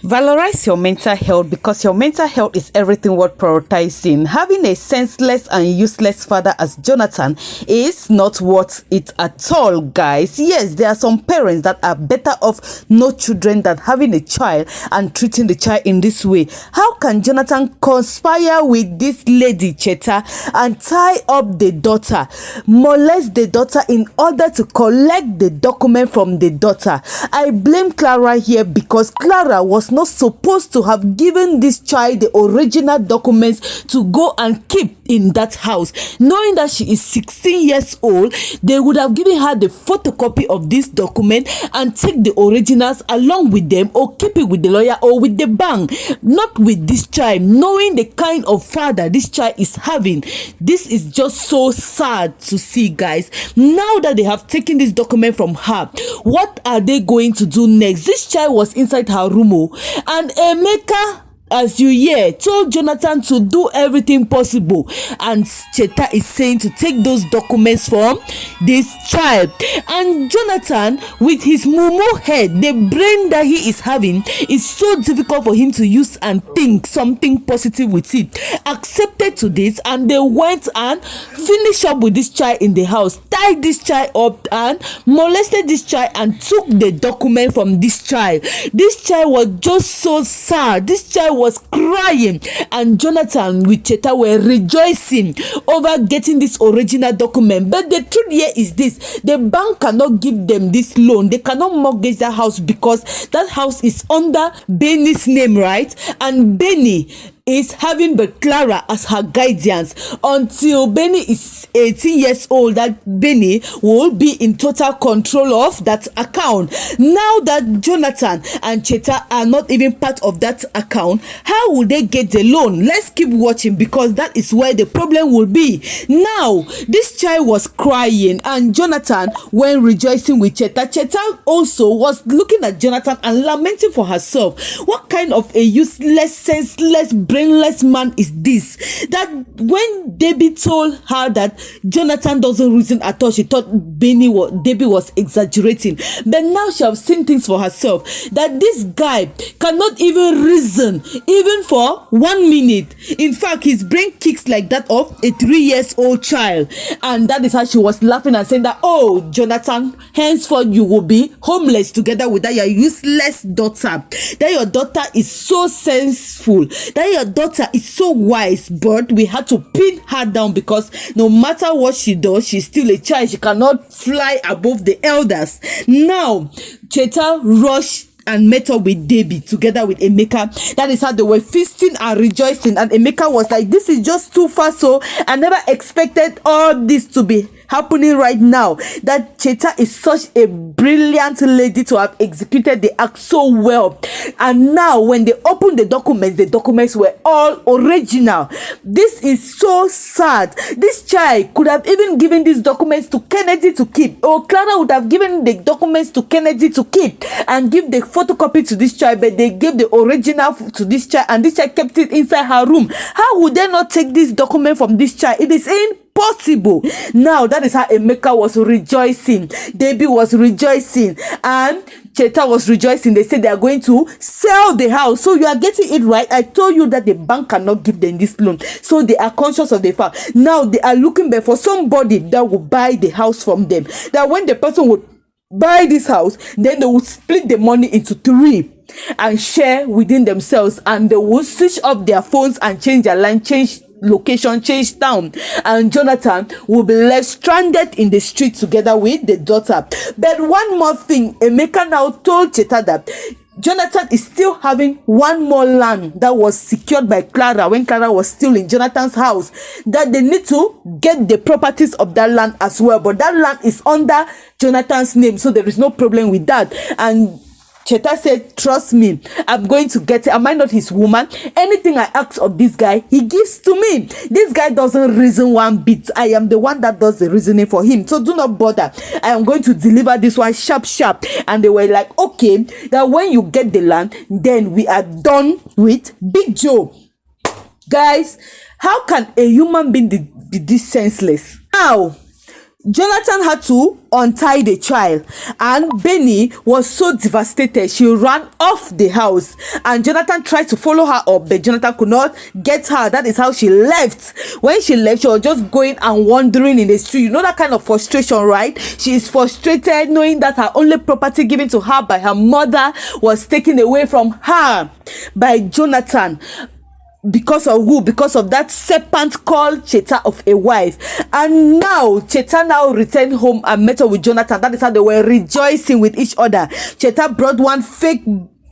Valorize your mental health because your mental health is everything worth prioritizing. Having a senseless and useless father as Jonathan is not worth it at all, guys. Yes, there are some parents that are better off no children than having a child and treating the child in this way. How can Jonathan conspire with this lady, Cheta, and tie up the daughter, molest the daughter in order to collect the document from the daughter? I blame Clara here because Clara was not supposed to have given this child the original documents to go and keep in that house. Knowing that she is 16 years old, they would have given her the photocopy of this document and take the originals along with them, or keep it with the lawyer or with the bank, not with this child. Knowing the kind of father this child is having, this is just so sad to see, guys. Now that they have taken this document from her, what are they going to do next? This child was inside her room, and Emeka, as you hear, told Jonathan to do everything possible, and Cheta is saying to take those documents from this child. And Jonathan, with his mumu head, the brain that he is having is so difficult for him to use and think something positive with it, accepted to this, and they went and finished up with this child in the house, tied this child up and molested this child and took the document from this child. This child was just so sad. This child was crying, and Jonathan with Cheta were rejoicing over getting this original document. But the truth here is this: the bank cannot give them this loan. They cannot mortgage that house because that house is under Benny's name, right? And Benny is having but Clara as her guardians until Benny is 18 years old. That Benny will be in total control of that account. Now that Jonathan and Cheta are not even part of that account, how will they get the loan? Let's keep watching, because that is where the problem will be. Now this child was crying, and Jonathan went rejoicing with Cheta. Cheta also was looking at Jonathan and lamenting for herself. What kind of a useless, senseless, brainless man is this, that when Debbie told her that Jonathan doesn't reason at all, she thought Debbie was exaggerating. But now she has seen things for herself, that this guy cannot even reason even for 1 minute. In fact, his brain kicks like that of a 3-year-old child. And that is how she was laughing and saying that, oh, Jonathan, henceforth you will be homeless together with that your useless daughter. That your daughter is so senseful, that your daughter is so wise, but we had to pin her down because no matter what she does, she's still a child. She cannot fly above the elders. Now Cheta rushed and met up with Debbie together with Emeka. That is how they were feasting and rejoicing. And Emeka was like, this is just too fast, so I never expected all this to be happening right now. That Cheta is such a brilliant lady to have executed the act so well. And now when they opened the documents were all original. This is so sad. This child could have even given these documents to Kennedy to keep, or Clara would have given the documents to Kennedy to keep and give the photocopy to this child, but they gave the original to this child, and this child kept it inside her room. How would they not take this document from this child? It is impossible. Now that is how Emeka was rejoicing, Debbie was rejoicing, and Cheta was rejoicing. They said they are going to sell the house. So you are getting it right. I told you that the bank cannot give them this loan, so they are conscious of the fact. Now they are looking back for somebody that will buy the house from them, that when the person would buy this house, then they would split the money into 3 and share within themselves, and they will switch off their phones and change their line, change location, change town, and Jonathan will be left stranded in the street together with the daughter. But one more thing, Emeka now told Cheta that Jonathan is still having one more land that was secured by Clara when Clara was still in Jonathan's house, that they need to get the properties of that land as well, but that land is under Jonathan's name, so there is no problem with that. And Cheta said, trust me, I'm going to get it. Am I not his woman? Anything I ask of this guy, he gives to me. This guy doesn't reason one bit. I am the one that does the reasoning for him. So do not bother. I am going to deliver this one sharp. And they were like, okay, that when you get the land, then we are done with Big Joe. Guys, how can a human being be this senseless? Now, Jonathan had to untie the child, and Benny was so devastated she ran off the house, and Jonathan tried to follow her up, but Jonathan could not get her. That is how she left. When she left, she was just going and wandering in the street. You know that kind of frustration, right? She is frustrated knowing that her only property given to her by her mother was taken away from her by Jonathan. Because of who? Because of that serpent called Cheta of a wife. And now Cheta now returned home and met up with Jonathan. That is how they were rejoicing with each other. Cheta brought one fake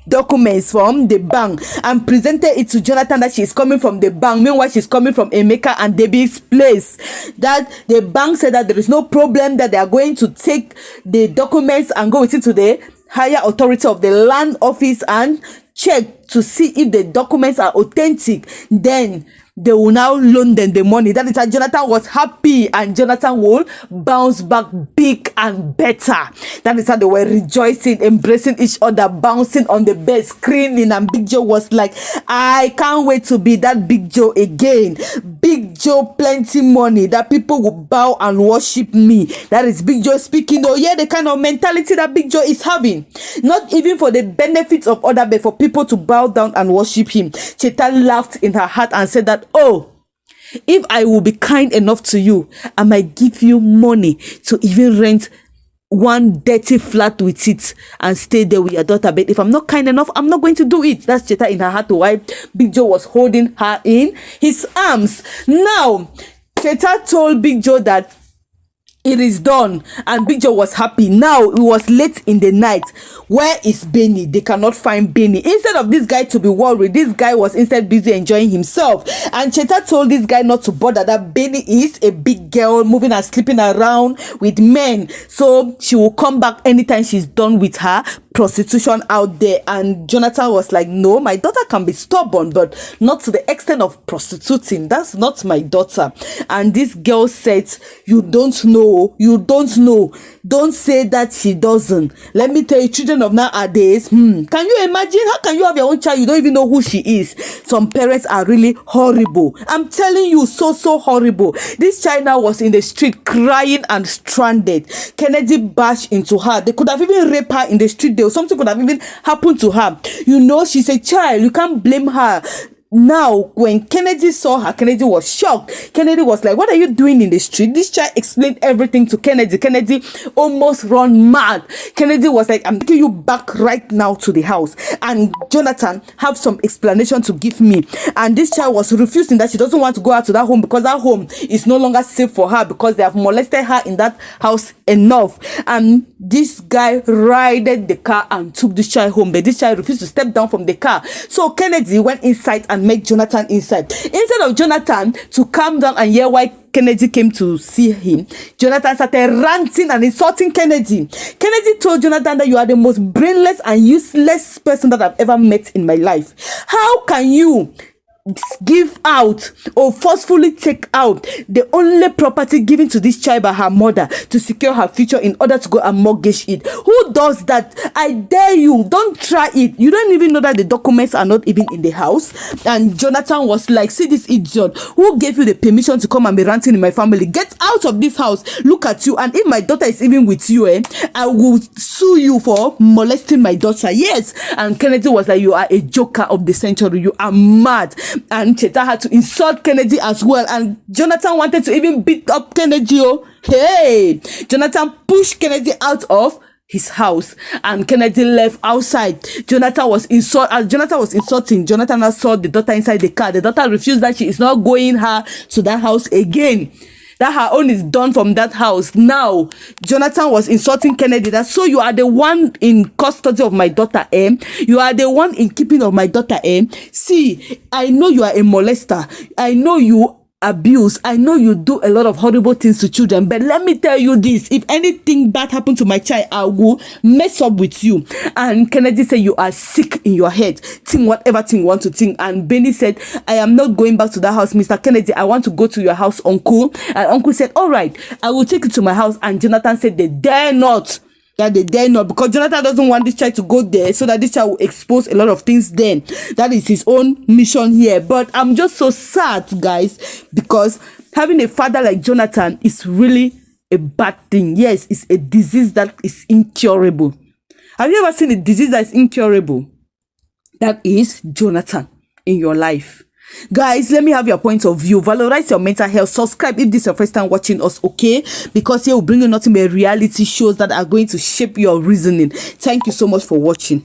documents from the bank and presented it to Jonathan that she's coming from the bank. Meanwhile, she's coming from Emeka and Debbie's place. That the bank said that there is no problem, that they are going to take the documents and go with it to the higher authority of the land office and check to see if the documents are authentic. Then they will now loan them the money. That is how Jonathan was happy, and Jonathan will bounce back big and better. That is how they were rejoicing, embracing each other, bouncing on the bed, screaming. And Big Joe was like, I can't wait to be that Big Joe again. Big Joe, plenty money, that people will bow and worship me. That is Big Joe speaking. Oh yeah, the kind of mentality that Big Joe is having. Not even for the benefits of others, but for people to bow down and worship him. Cheta laughed in her heart and said that, oh, if I will be kind enough to you, I might give you money to even rent one dirty flat with it and stay there with your daughter. But if I'm not kind enough, I'm not going to do it. That's Cheta in her heart to why Big Joe was holding her in his arms. Now, Cheta told Big Joe that it is done, and Big Joe was happy. Now it was late in the night. Where is Benny? They cannot find Benny. Instead of this guy to be worried, this guy was instead busy enjoying himself. And Cheta told this guy not to bother, that Benny is a big girl moving and sleeping around with men, so she will come back anytime she's done with her prostitution out there. And Jonathan was like, no, my daughter can be stubborn, but not to the extent of prostituting. That's not my daughter. And this girl said, you don't know, don't say that she doesn't. Let me tell you, children of nowadays, can you imagine? How can you have your own child, you don't even know who she is? Some parents are really horrible. I'm telling you, so horrible. This child now was in the street crying and stranded. Kennedy bashed into her. They could have even raped her in the street. Something could have even happened to her. You know, she's a child. You can't blame her. Now, when Kennedy saw her, Kennedy was shocked. Kennedy was like, what are you doing in the street? This child explained everything to Kennedy. Kennedy almost run mad. Kennedy was like, I'm taking you back right now to the house. And Jonathan have some explanation to give me. And this child was refusing, that she doesn't want to go out to that home because that home is no longer safe for her because they have molested her in that house enough. And this guy rided the car and took this child home. But this child refused to step down from the car. So Kennedy went inside and met Jonathan inside. Instead of Jonathan to calm down and hear why Kennedy came to see him, Jonathan started ranting and insulting Kennedy. Kennedy told Jonathan that you are the most brainless and useless person that I've ever met in my life. How can you give out or forcefully take out the only property given to this child by her mother to secure her future in order to go and mortgage it? Who does that? I dare you, don't try it. You don't even know that the documents are not even in the house. And Jonathan was like, see this idiot, who gave you the permission to come and be ranting in my family? Get out of this house. Look at you. And if my daughter is even with you, I will sue you for molesting my daughter. Yes. And Kennedy was like, you are a joker of the century, you are mad. And Cheta had to insult Kennedy as well. And Jonathan wanted to even beat up Kennedy. Oh, hey! Jonathan pushed Kennedy out of his house, and Kennedy left outside. Jonathan was insulting. Jonathan now saw the daughter inside the car. The daughter refused, that she is not going her to that house again. That her own is done from that house. Now, Jonathan was insulting Kennedy that, so you are the one in custody of my daughter, You are the one in keeping of my daughter, See, I know you are a molester. I know you abuse. I know you do a lot of horrible things to children, but let me tell you this, if anything bad happened to my child, I will mess up with you. And Kennedy said, you are sick in your head. Think whatever thing you want to think. And Benny said, I am not going back to that house, Mr. Kennedy. I want to go to your house, uncle. And uncle said, all right, I will take you to my house. And Jonathan said, they dare not. That they dare not, because Jonathan doesn't want this child to go there, so that this child will expose a lot of things then. That is his own mission here. But I'm just so sad, guys, because having a father like Jonathan is really a bad thing. Yes, it's a disease that is incurable. Have you ever seen a disease that is incurable? That is Jonathan in your life. Guys, let me have your point of view. Valorize your mental health. Subscribe if this is your first time watching us, okay? Because here we'll bring you nothing but reality shows that are going to shape your reasoning. Thank you so much for watching.